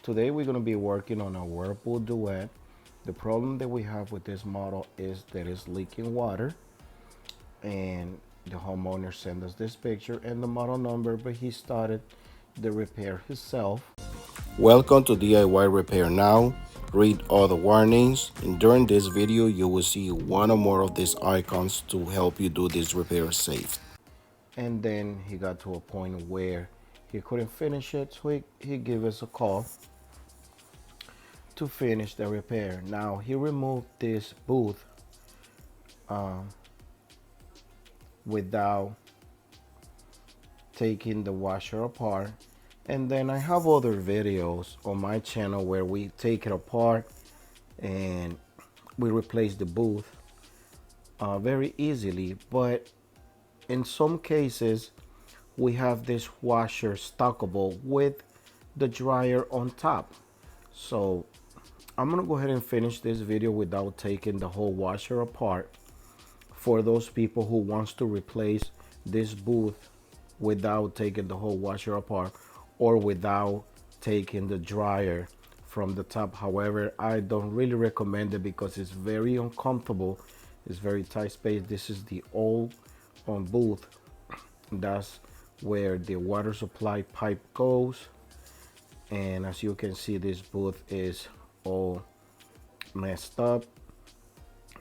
Today we're going to be working on a Whirlpool Duet. The problem that we have with this model is that it's leaking water, and the homeowner sent us this picture and the model number, but he started the repair himself. Welcome to DIY Repair Now. Read all the warnings, and during this video you will see one or more of these icons to help you do this repair safe. And then he got to a point where he couldn't finish it, so he gave us a call to finish the repair. Now he removed this booth without taking the washer apart. And then I have other videos on my channel where we take it apart and we replace the booth very easily. But in some cases we have this washer stackable with the dryer on top. So I'm gonna go ahead and finish this video without taking the whole washer apart for those people who wants to replace this booth without taking the whole washer apart or without taking the dryer from the top. However, I don't really recommend it because it's very uncomfortable. It's very tight space. This is the old booth. That's where the water supply pipe goes, and as you can see, this booth is all messed up.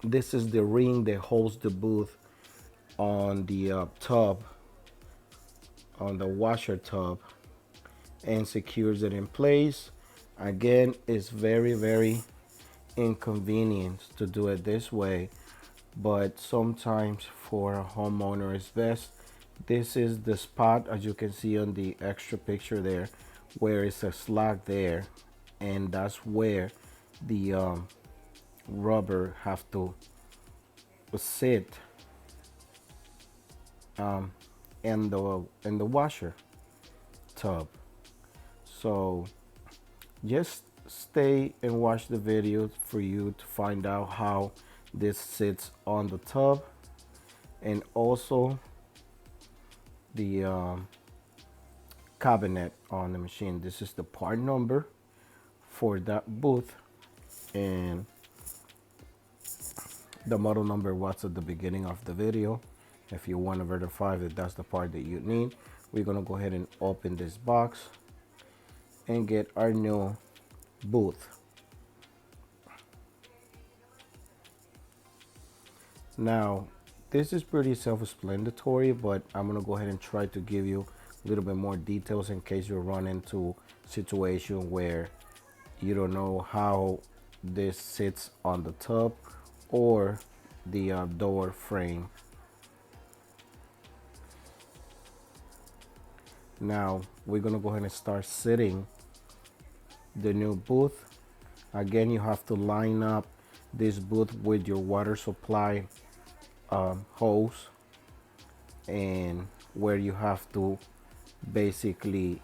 This is the ring that holds the booth on the tub, on the washer tub, and secures it in place. Again, it's very inconvenient to do it this way, but sometimes for a homeowner it's best. This is the spot, as you can see on the extra picture there, where it's a slack there, and that's where the rubber have to sit in the washer tub. So just stay and watch the video for you to find out how this sits on the tub, and also the cabinet on the machine. This is the part number for that booth, and the model number was at the beginning of the video. If you want to verify that that's the part that you need, we're gonna go ahead and open this box and get our new booth. Now this is pretty self-explanatory, but I'm gonna go ahead and try to give you a little bit more details in case you run into a situation where you don't know how this sits on the tub or the door frame. Now we're gonna go ahead and start sitting the new booth. Again, you have to line up this booth with your water supply hose, and where you have to basically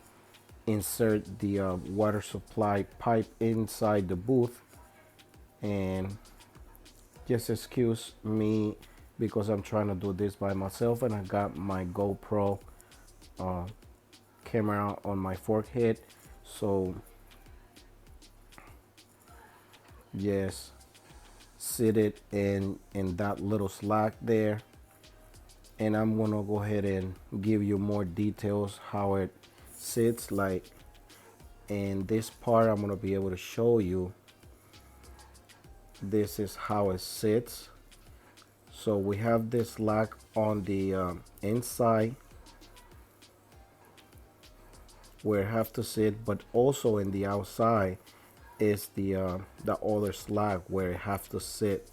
insert the water supply pipe inside the booth. And just excuse me because I'm trying to do this by myself, and I got my GoPro camera on my forehead, so yes, sit it in that little slack there, and I'm gonna go ahead and give you more details how it sits like. In this part I'm gonna be able to show you this is how it sits. So we have this slack on the inside where it have to sit, but also in the outside is the other slack where it have to sit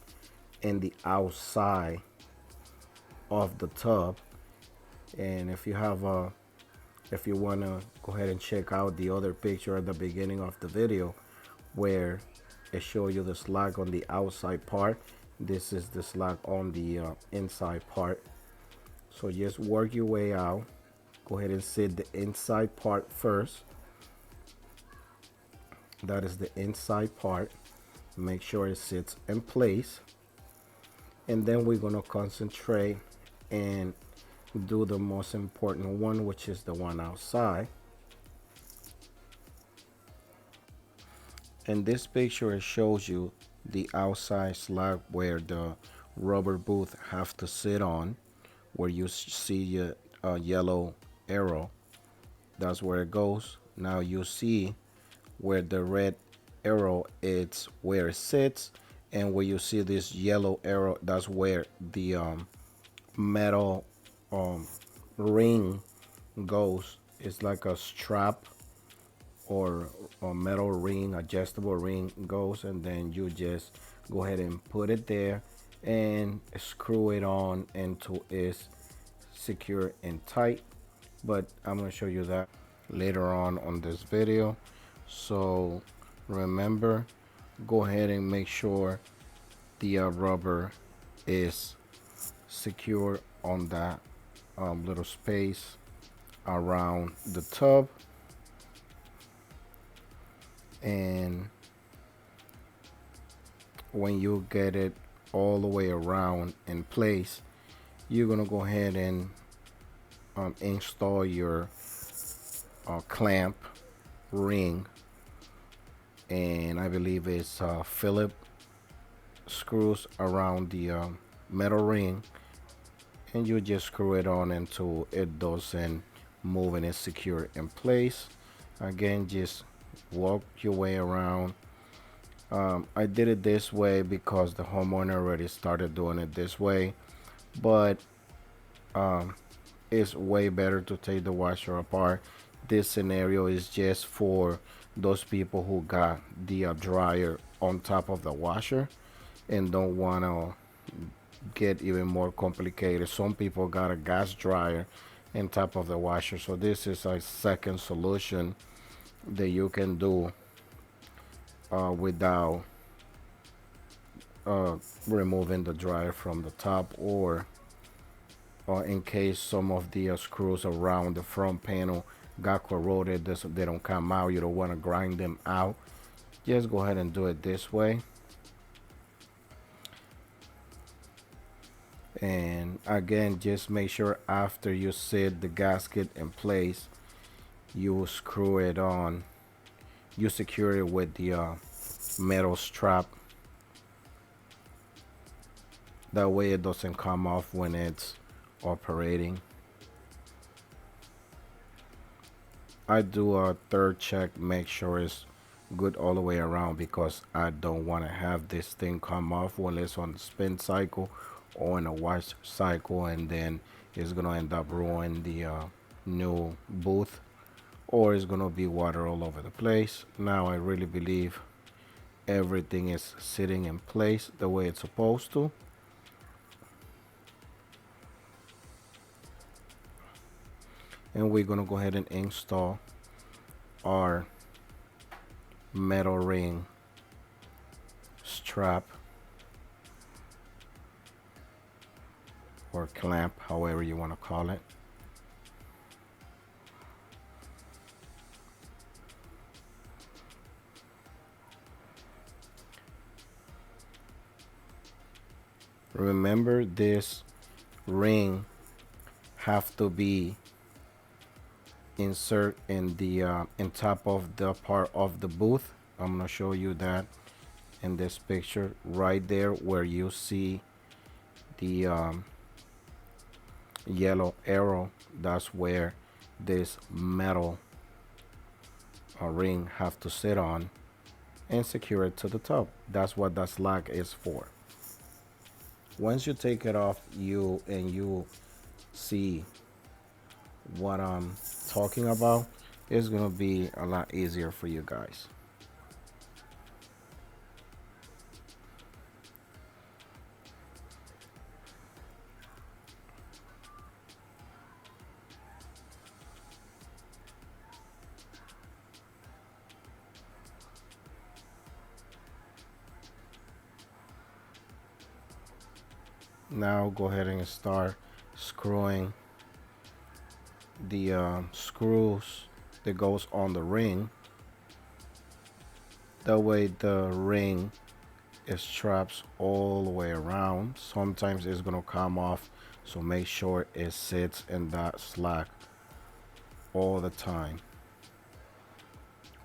in the outside of the tub. And if you have if you want to go ahead and check out the other picture at the beginning of the video where it shows you the slack on the outside part, this is the slack on the inside part. So just work your way out. Go ahead and sit the inside part first. That is the inside part. Make sure it sits in place, and then we're going to concentrate and do the most important one, which is the one outside. In this picture, it shows you the outside slab where the rubber boot have to sit on, where you see a yellow arrow. That's where it goes. Now you see where the red arrow, it's where it sits, and where you see this yellow arrow, that's where the metal um, ring goes. It's like a strap or a metal ring, adjustable ring goes, and then you just go ahead and put it there and screw it on until it's secure and tight. But I'm going to show you that later on this video. So remember, go ahead and make sure the rubber is secure on that little space around the tub. And when you get it all the way around in place, you're gonna go ahead and install your clamp ring, and I believe it's Phillips screws around the metal ring, and you just screw it on until it doesn't move and it's secure in place. Again, just walk your way around. I did it this way because the homeowner already started doing it this way, but it's way better to take the washer apart. This scenario is just for those people who got the dryer on top of the washer and don't want to get even more complicated. Some people got a gas dryer on top of the washer, so this is a second solution that you can do without removing the dryer from the top, or in case some of the screws around the front panel got corroded, they don't come out, you don't want to grind them out, just go ahead and do it this way. And again, just make sure after you set the gasket in place, you screw it on, you secure it with the metal strap. That way it doesn't come off when it's operating. I do a third check, make sure it's good all the way around, because I don't want to have this thing come off when it's on the spin cycle or in a wash cycle, and then it's gonna end up ruining the new booth, or it's gonna be water all over the place. Now I really believe everything is sitting in place the way it's supposed to. And we're gonna go ahead and install our metal ring strap or clamp, however you want to call it. Remember, this ring have to be insert in the in top of the part of the booth. I'm gonna show you that in this picture right there, where you see the yellow arrow. That's where this metal ring have to sit on and secure it to the top. That's what that slack is for. Once you take it off, you see what I'm talking about, it's gonna be a lot easier for you guys. Now go ahead and start screwing the screws that goes on the ring. That way the ring is straps all the way around. Sometimes it's gonna come off, so make sure it sits in that slack all the time.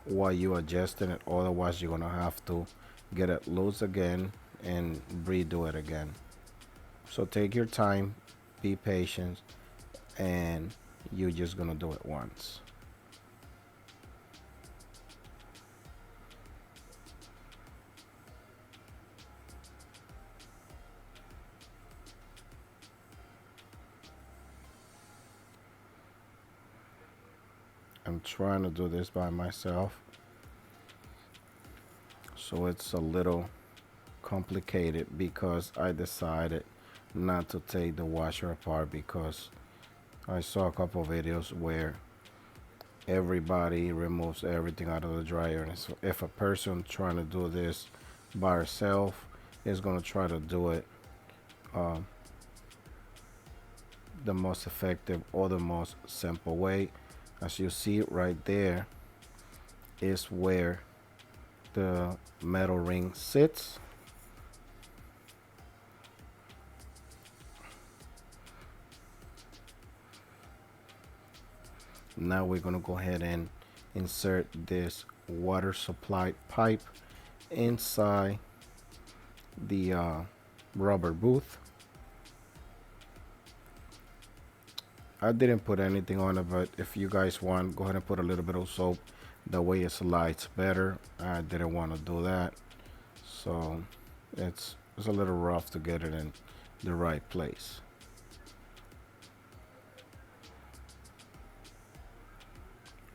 while you adjusting it, otherwise you're gonna have to get it loose again and redo it again. So take your time, be patient, and you're just gonna do it once. I'm trying to do this by myself, so it's a little complicated because I decided not to take the washer apart because I saw a couple of videos where everybody removes everything out of the dryer, and so if a person trying to do this by herself is going to try to do it um, the most effective or the most simple way. As you see right there is where the metal ring sits. Now we're going to go ahead and insert this water supply pipe inside the rubber booth. I didn't put anything on it, but if you guys want, go ahead and put a little bit of soap. That way it slides better. I didn't want to do that, so it's a little rough to get it in the right place.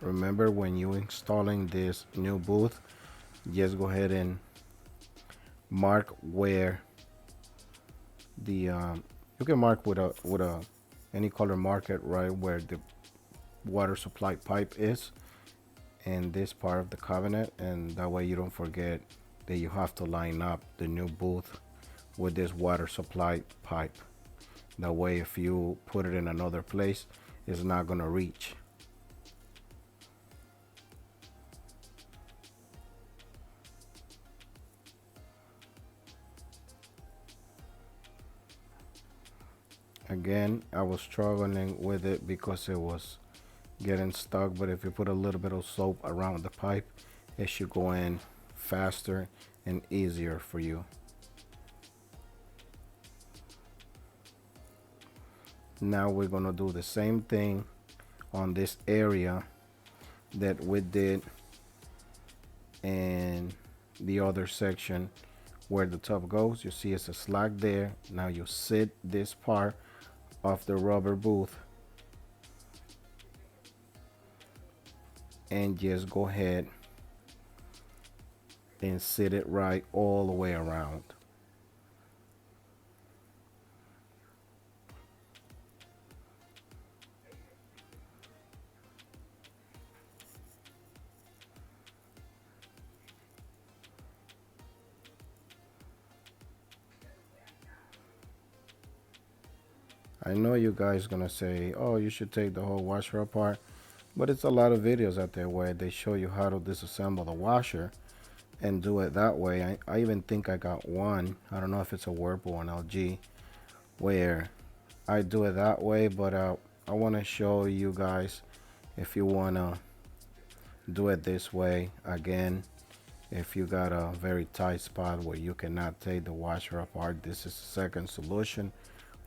Remember, when you installing this new booth, just go ahead and mark where the you can mark with a any color marker right where the water supply pipe is in this part of the cabinet, and that way you don't forget that you have to line up the new booth with this water supply pipe. That way if you put it in another place, it's not going to reach. Again, I was struggling with it because it was getting stuck, but if you put a little bit of soap around the pipe, it should go in faster and easier for you. Now we're going to do the same thing on this area that we did in the other section where the tub goes. You see it's a slack there. Now you sit this part of the rubber booth and just go ahead and sit it right all the way around. I know you guys gonna say, oh, you should take the whole washer apart, but it's a lot of videos out there where they show you how to disassemble the washer and do it that way. I even think I got one, I don't know if it's a Whirlpool or an LG, where I do it that way, but I want to show you guys if you want to do it this way. Again, if you got a very tight spot where you cannot take the washer apart, this is the second solution.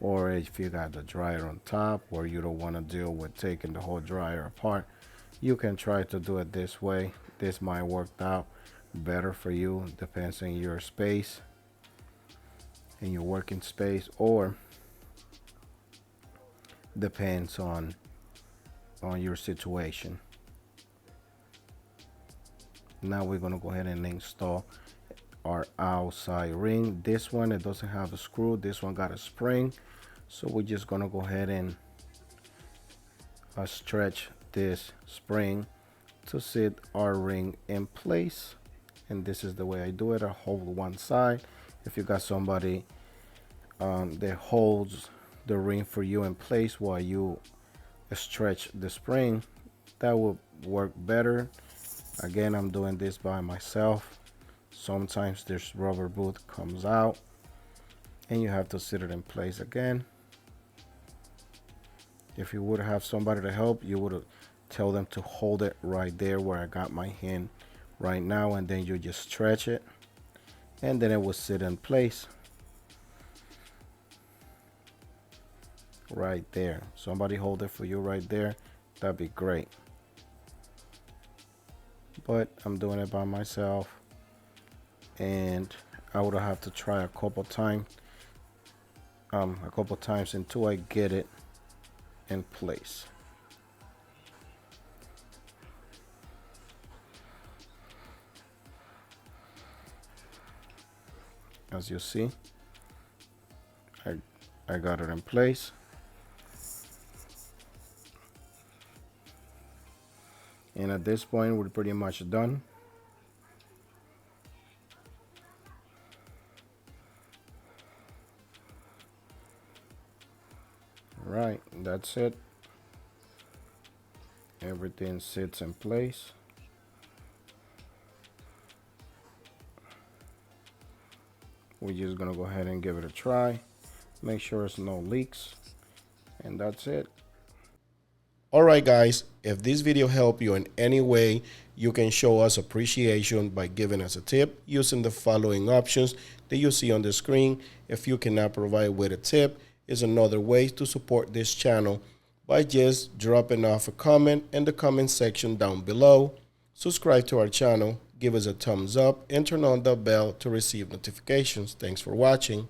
Or if you got the dryer on top where you don't want to deal with taking the whole dryer apart, you can try to do it this way. This might work out better for you, depends on your space and your working space, or depends on your situation. Now we're going to go ahead and install our outside ring. This one, it doesn't have a screw, this one got a spring, so we're just going to go ahead and stretch this spring to sit our ring in place. And this is the way I do it. I hold one side. If you got somebody that holds the ring for you in place while you stretch the spring, that will work better. Again, I'm doing this by myself. Sometimes this rubber boot comes out and you have to sit it in place again. If you would have somebody to help, you would tell them to hold it right there where I got my hand right now, and then you just stretch it, and then it will sit in place right there. Somebody hold it for you right there. That'd be great. But I'm doing it by myself, and I would have to try a couple times until I get it in place. As you see, I got it in place. And at this point, we're pretty much done. Right, that's it. Everything sits in place. We're just gonna go ahead and give it a try. Make sure there's no leaks, and that's it. Alright guys, if this video helped you in any way, you can show us appreciation by giving us a tip using the following options that you see on the screen. If you cannot provide with a tip, is another way to support this channel by just dropping off a comment in the comment section down below. Subscribe to our channel, give us a thumbs up, and turn on the bell to receive notifications. Thanks for watching.